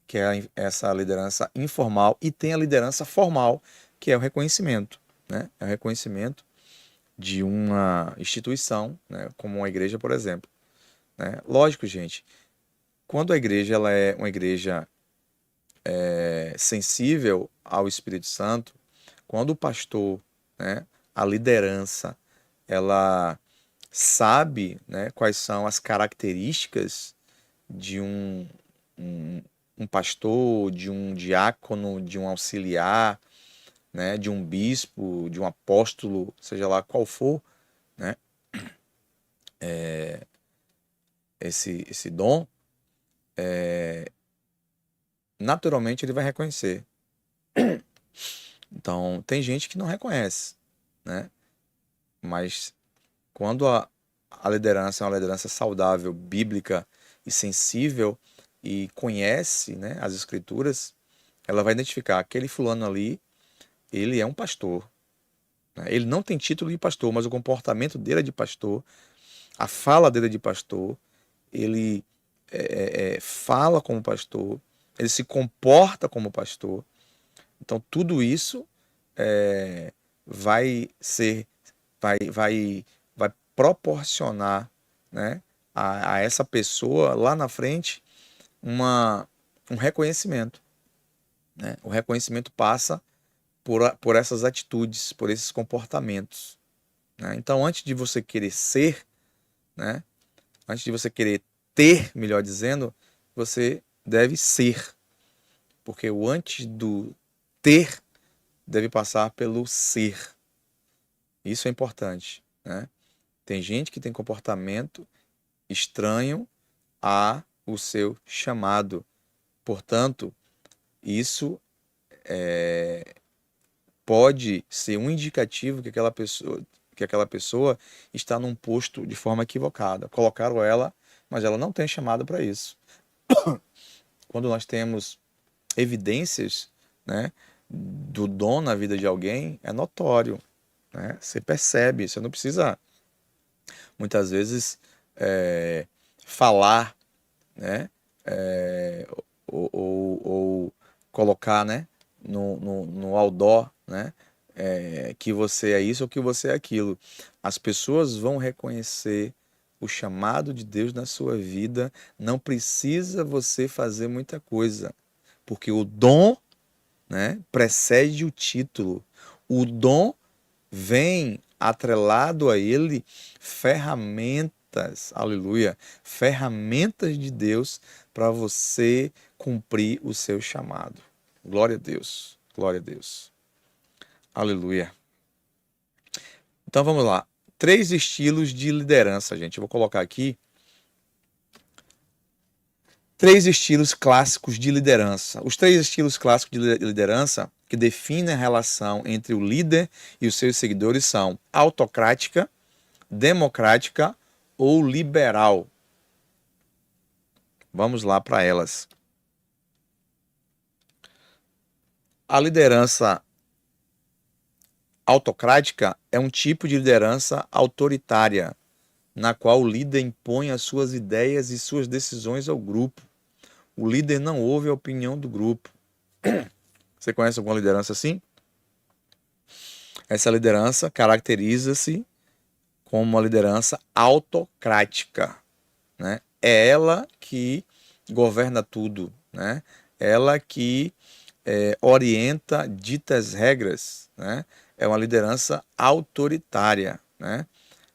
que é essa liderança informal, e tem a liderança formal, que é o reconhecimento, né? É o reconhecimento de uma instituição, né? Como uma igreja, por exemplo, né? Lógico, gente, quando a igreja ela é uma igreja sensível ao Espírito Santo, quando o pastor, né, a liderança, ela sabe, né, quais são as características de um, um pastor, de um diácono, de um auxiliar, né, de um bispo, de um apóstolo, seja lá qual for, né, esse dom, naturalmente ele vai reconhecer. Então, tem gente que não reconhece, né? Mas quando a liderança é uma liderança saudável, bíblica e sensível e conhece, né, as escrituras, ela vai identificar aquele fulano ali, ele é um pastor, né? Ele não tem título de pastor, mas o comportamento dele é de pastor, a fala dele é de pastor, ele fala como pastor, ele se comporta como pastor. Então tudo isso é, vai ser, vai proporcionar, né, a essa pessoa lá na frente um reconhecimento, né? O reconhecimento passa por essas atitudes, por esses comportamentos, né? Então, antes de você querer ser, né? Antes de você querer ter, melhor dizendo, você deve ser, porque o antes do ter deve passar pelo ser. Isso é importante, né? Tem gente que tem comportamento estranho a o seu chamado. Portanto, isso pode ser um indicativo que aquela pessoa está num posto de forma equivocada. Colocaram ela, mas ela não tem chamado para isso. Quando nós temos evidências, né, do dom na vida de alguém, é notório, né? Você percebe, você não precisa muitas vezes é, falar, né, é, ou colocar, né, no outdoor, né, que você é isso ou que você é aquilo. As pessoas vão reconhecer o chamado de Deus na sua vida. Não precisa você fazer muita coisa, porque o dom, né, precede o título. O dom vem atrelado a ele ferramentas, aleluia, ferramentas de Deus para você cumprir o seu chamado. Glória a Deus, glória a Deus, aleluia. Então vamos lá. 3 estilos de liderança, gente. Eu vou colocar aqui 3 estilos clássicos de liderança. Os 3 estilos clássicos de liderança que definem a relação entre o líder e os seus seguidores são autocrática, democrática ou liberal. Vamos lá para elas. A liderança autocrática é um tipo de liderança autoritária, na qual o líder impõe as suas ideias e suas decisões ao grupo. O líder não ouve a opinião do grupo. Você conhece alguma liderança assim? Essa liderança caracteriza-se como uma liderança autocrática, né? É ela que governa tudo, né? Ela que orienta, dita as regras, né? É uma liderança autoritária, né?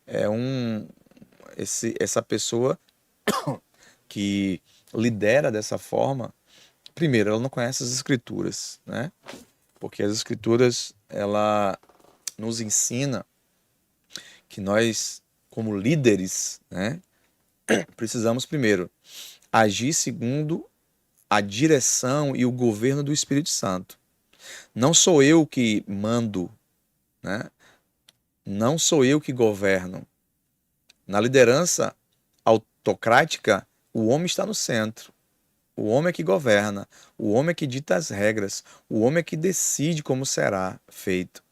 É essa pessoa que lidera dessa forma, primeiro, ela não conhece as escrituras, né? Porque as escrituras, ela nos ensina que nós, como líderes, né, precisamos primeiro agir segundo a direção e o governo do Espírito Santo. Não sou eu que mando, né? Não sou eu que governo. Na liderança autocrática, o homem está no centro. O homem é que governa, o homem é que dita as regras, o homem é que decide como será feito.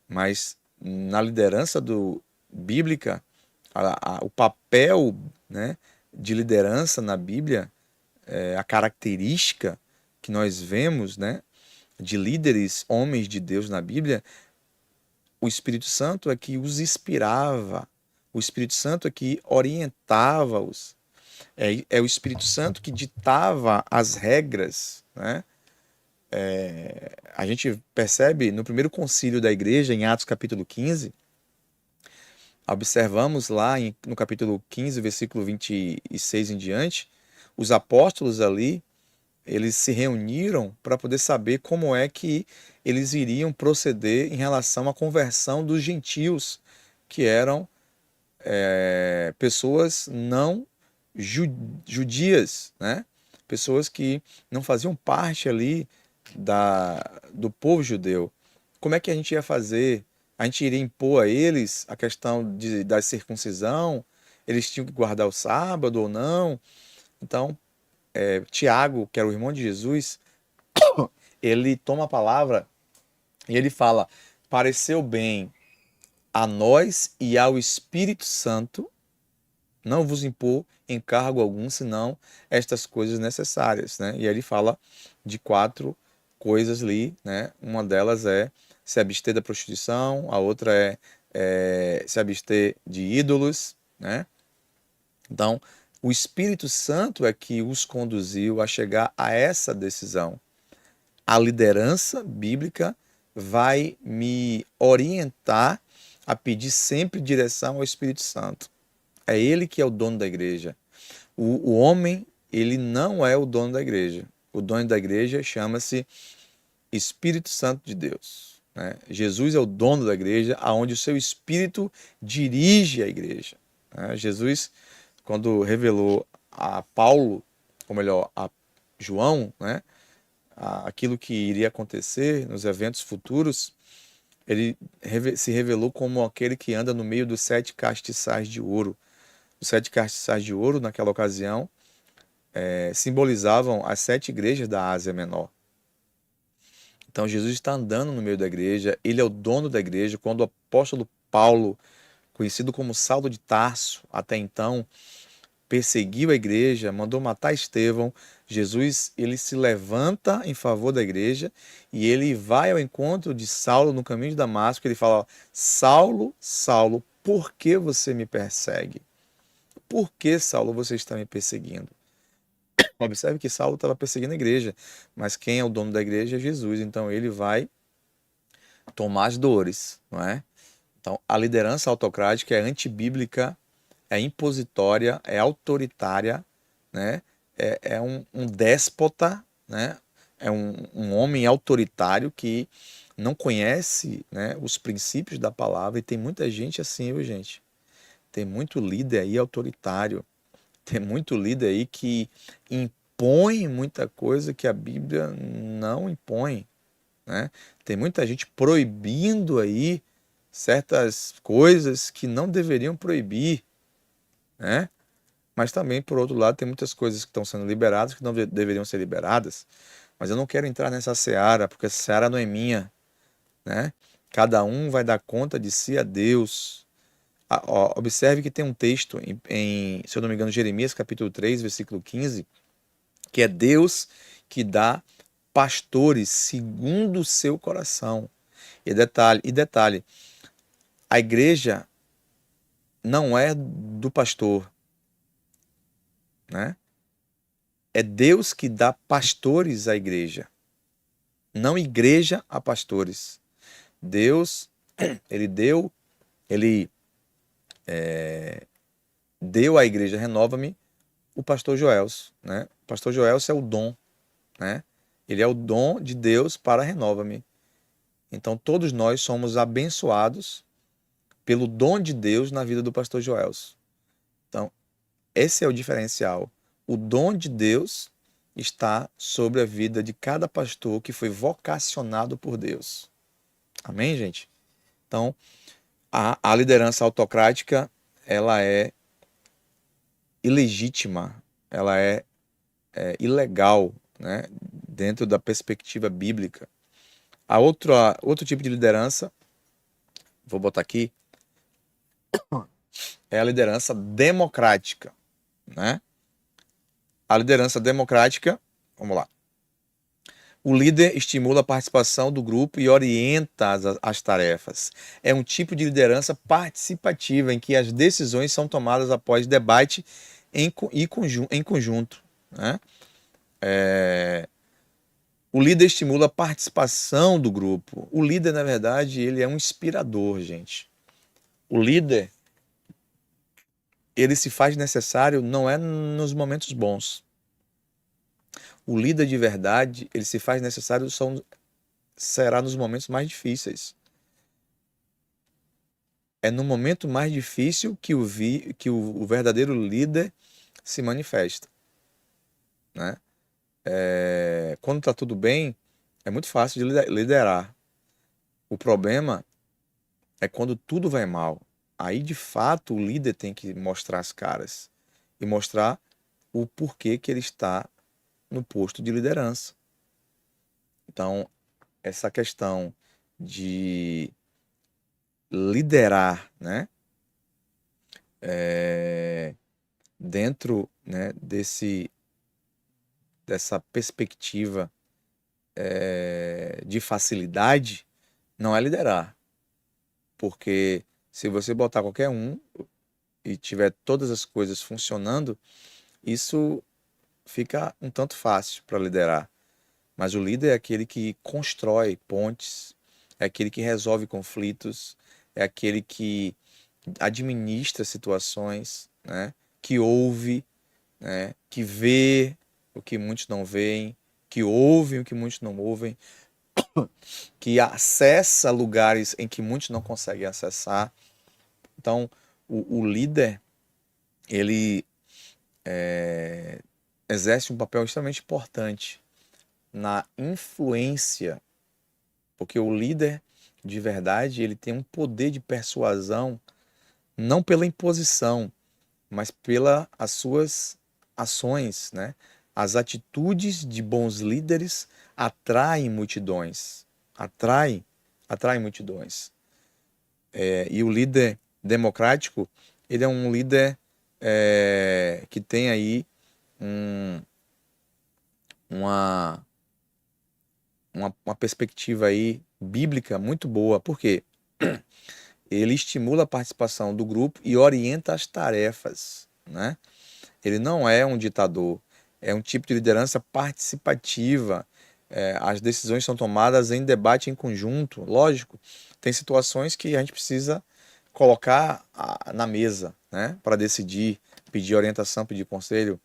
Mas na liderança bíblica, o papel, né, de liderança na Bíblia, a característica que nós vemos, né, de líderes, homens de Deus na Bíblia, o Espírito Santo é que os inspirava, o Espírito Santo é que orientava-os, é o Espírito Santo que ditava as regras, né? A gente percebe no primeiro concílio da igreja, em Atos capítulo 15, observamos lá no capítulo 15, versículo 26 em diante, os apóstolos ali, eles se reuniram para poder saber como é que eles iriam proceder em relação à conversão dos gentios, que eram pessoas não judias, né? Pessoas que não faziam parte ali do povo judeu. Como é que a gente ia fazer? A gente iria impor a eles a questão da circuncisão? eles tinham que guardar o sábado ou não. Então, Tiago, que era o irmão de Jesus, ele toma a palavra e ele fala: pareceu bem a nós e ao Espírito Santo não vos impor encargo algum, senão estas coisas necessárias, né? E aí ele fala de 4 coisas ali, né? Uma delas é se abster da prostituição, a outra é se abster de ídolos, né? Então, o Espírito Santo é que os conduziu a chegar a essa decisão. A liderança bíblica vai me orientar a pedir sempre direção ao Espírito Santo. É ele que é o dono da igreja. O homem, ele não é o dono da igreja. O dono da igreja chama-se Espírito Santo de Deus, né? Jesus é o dono da igreja, aonde o seu Espírito dirige a igreja, né? Jesus, quando revelou a Paulo, ou melhor, a João, né, aquilo que iria acontecer nos eventos futuros, ele se revelou como aquele que anda no meio dos 7 castiçais de ouro. Os 7 castiçais de ouro, naquela ocasião, simbolizavam as 7 igrejas da Ásia Menor. Então Jesus está andando no meio da igreja, ele é o dono da igreja. Quando o apóstolo Paulo, conhecido como Saulo de Tarso, até então, perseguiu a igreja, mandou matar Estevão, Jesus ele se levanta em favor da igreja e ele vai ao encontro de Saulo no caminho de Damasco. Ele fala: Saulo, Saulo, por que você me persegue? Por que, Saulo, você está me perseguindo? Observe que Saulo estava perseguindo a igreja, mas quem é o dono da igreja é Jesus. Então ele vai tomar as dores, não é? Então a liderança autocrática é antibíblica, é impositória, é autoritária, né? É um déspota, né? É um homem autoritário que não conhece, né, os princípios da palavra. E tem muita gente assim, viu, gente? Tem muito líder aí autoritário. Tem muito líder aí que impõe muita coisa que a Bíblia não impõe, né? Tem muita gente proibindo aí certas coisas que não deveriam proibir, né? Mas também, por outro lado, tem muitas coisas que estão sendo liberadas que não deveriam ser liberadas. Mas eu não quero entrar nessa seara, porque essa seara não é minha, né? Cada um vai dar conta de si a Deus. Observe que tem um texto se eu não me engano, Jeremias capítulo 3, versículo 15, que é Deus que dá pastores segundo o seu coração. E detalhe, a igreja não é do pastor, né? É Deus que dá pastores à igreja, não igreja a pastores. Deus, ele deu, ele deu à igreja Renova-me o pastor Joelso, né? O pastor Joelso é o dom, né? Ele é o dom de Deus para Renova-me. Então todos nós somos abençoados pelo dom de Deus na vida do pastor Joelso. Então, esse é o diferencial. O dom de Deus está sobre a vida de cada pastor que foi vocacionado por Deus. Amém, gente? Então, a liderança autocrática, ela é ilegítima, ela é ilegal, né? Dentro da perspectiva bíblica. Outro tipo de liderança, vou botar aqui, é a liderança democrática, né? A liderança democrática, vamos lá. O líder estimula a participação do grupo e orienta as tarefas. É um tipo de liderança participativa em que as decisões são tomadas após debate em conjunto, né? O líder estimula a participação do grupo. O líder, na verdade, ele é um inspirador, gente. O líder, ele se faz necessário não é nos momentos bons. O líder de verdade, ele se faz necessário será nos momentos mais difíceis. É no momento mais difícil que o verdadeiro líder se manifesta, né? Quando está tudo bem, é muito fácil de liderar. O problema é quando tudo vai mal. aí de fato o líder tem que mostrar as caras e mostrar o porquê que ele está no posto de liderança. Então, essa questão de liderar, né, dentro, né, dessa perspectiva de facilidade, não é liderar. Porque se você botar qualquer um e tiver todas as coisas funcionando, isso fica um tanto fácil para liderar. Mas o líder é aquele que constrói pontes, é aquele que resolve conflitos, é aquele que administra situações, né? Que ouve, né? Que vê o que muitos não veem, que ouve o que muitos não ouvem, que acessa lugares em que muitos não conseguem acessar. Então, o líder, ele exerce um papel extremamente importante na influência, porque o líder de verdade, ele tem um poder de persuasão, não pela imposição, mas pelas as suas ações, né? As atitudes de bons líderes atraem multidões, atraem multidões. E o líder democrático, ele é um líder que tem aí um, uma, uma perspectiva aí bíblica muito boa. Por quê? Ele estimula a participação do grupo e orienta as tarefas, né? Ele não é um ditador, é um tipo de liderança participativa. As decisões são tomadas em debate em conjunto. Lógico, tem situações que a gente precisa colocar na mesa, né, para decidir, pedir orientação, pedir conselho.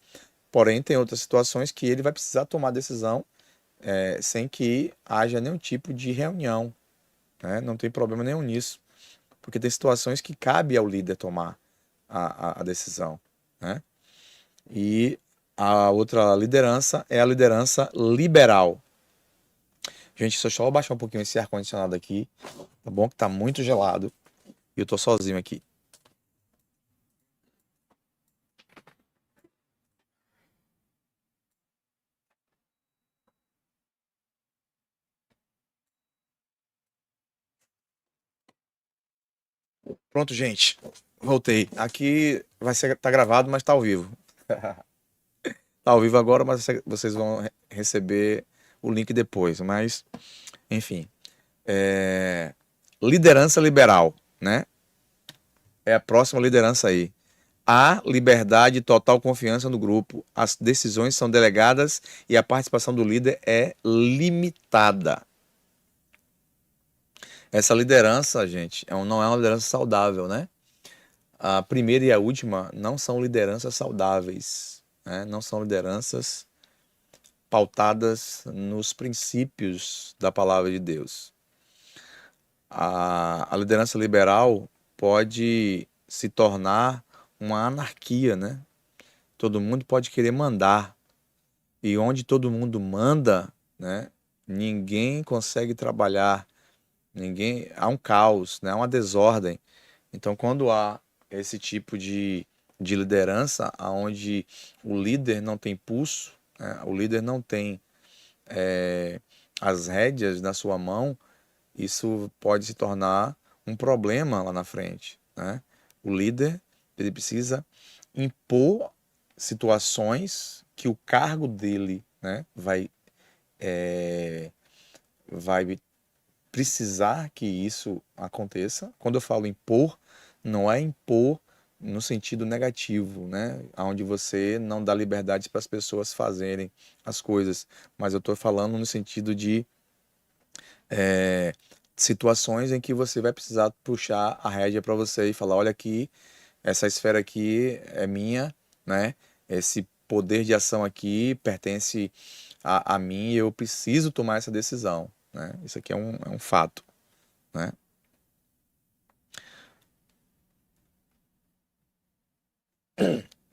Porém, tem outras situações que ele vai precisar tomar decisão sem que haja nenhum tipo de reunião, né? Não tem problema nenhum nisso, porque tem situações que cabe ao líder tomar a decisão, né? E a outra liderança é a liderança liberal. Gente, deixa eu só baixar um pouquinho esse ar-condicionado aqui, tá bom? Que tá muito gelado e eu tô sozinho aqui. Pronto, gente. Voltei. Aqui tá gravado, mas tá ao vivo. Tá ao vivo agora, mas vocês vão receber o link depois. Mas, enfim. É, liderança liberal, né? É a próxima liderança aí. Há liberdade e total confiança no grupo, as decisões são delegadas e a participação do líder é limitada. Essa liderança, gente, não é uma liderança saudável, né? A primeira e a última não são lideranças saudáveis, né? Não são lideranças pautadas nos princípios da palavra de Deus. A liderança liberal pode se tornar uma anarquia, né? Todo mundo pode querer mandar. E onde todo mundo manda, né? Ninguém consegue trabalhar. Há um caos, né? Há uma desordem. Então, quando há esse tipo de liderança, onde o líder não tem pulso, né? O líder não tem as rédeas na sua mão, isso pode se tornar um problema lá na frente, né? O líder, ele precisa impor situações que o cargo dele, né, vai precisar que isso aconteça. Quando eu falo impor, não é impor no sentido negativo, né? Onde você não dá liberdade para as pessoas fazerem as coisas, mas eu estou falando no sentido de é, situações em que você vai precisar puxar a rédea para você e falar, olha aqui, essa esfera aqui é minha, né? Esse poder de ação aqui pertence a mim e eu preciso tomar essa decisão, né? Isso aqui é um fato, né?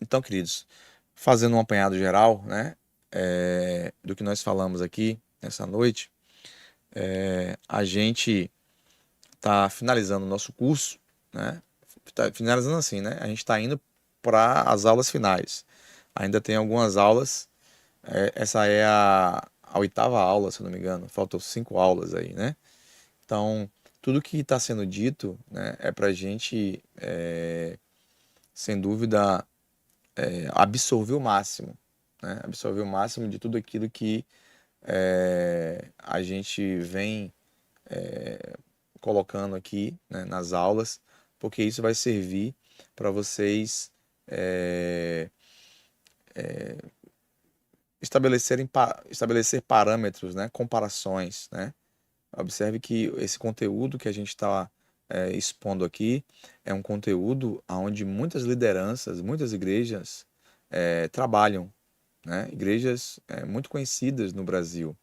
Então, queridos, fazendo um apanhado geral, né? Do que nós falamos aqui nessa noite, a gente está finalizando o nosso curso, né? finalizando assim, né? A gente está indo para as aulas finais. Ainda tem algumas aulas. Essa é a oitava aula, se eu não me engano. Faltam 5 aulas aí, né? Então, tudo que está sendo dito, né, é para a gente, sem dúvida, absorver o máximo, né? Absorver o máximo de tudo aquilo que a gente vem colocando aqui, né, nas aulas, porque isso vai servir para vocês é, estabelecer parâmetros, né, comparações, né? Observe que esse conteúdo que a gente está expondo aqui é um conteúdo onde muitas lideranças, muitas igrejas trabalham, né? Igrejas muito conhecidas no Brasil.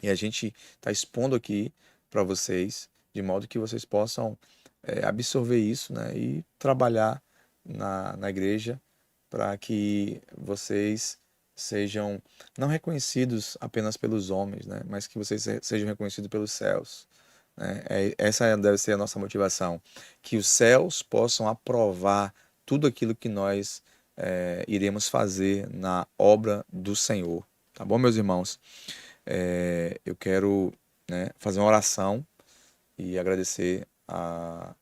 E a gente está expondo aqui para vocês, de modo que vocês possam absorver isso, né? E trabalhar na igreja para que vocês sejam não reconhecidos apenas pelos homens, né? Mas que vocês sejam reconhecidos pelos céus, né? Essa deve ser a nossa motivação, que os céus possam aprovar tudo aquilo que nós iremos fazer na obra do Senhor. Tá bom, meus irmãos? Eu quero, né, fazer uma oração e agradecer a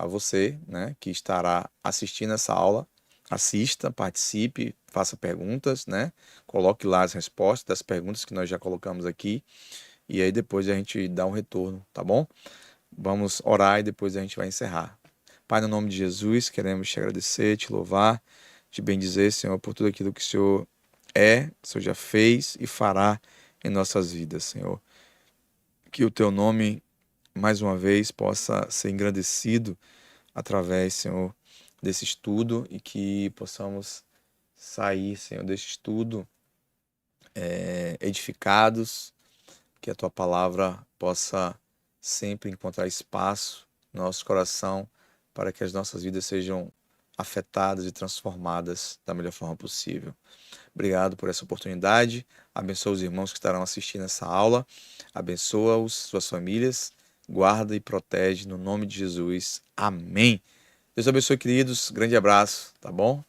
você, né, que estará assistindo essa aula. Assista, participe, faça perguntas, né? Coloque lá as respostas das perguntas que nós já colocamos aqui e aí depois a gente dá um retorno, tá bom? Vamos orar e depois a gente vai encerrar. Pai, no nome de Jesus, queremos te agradecer, te louvar, te bendizer, Senhor, por tudo aquilo que o Senhor que o Senhor já fez e fará em nossas vidas, Senhor. Que o teu nome, mais uma vez, possa ser engrandecido através, Senhor, desse estudo e que possamos sair, Senhor, desse estudo edificados, que a tua palavra possa sempre encontrar espaço no nosso coração para que as nossas vidas sejam afetadas e transformadas da melhor forma possível. Obrigado por essa oportunidade. Abençoa os irmãos que estarão assistindo essa aula. Abençoa-os, suas famílias. Guarda e protege no nome de Jesus. Amém. Deus abençoe, queridos. Grande abraço, tá bom?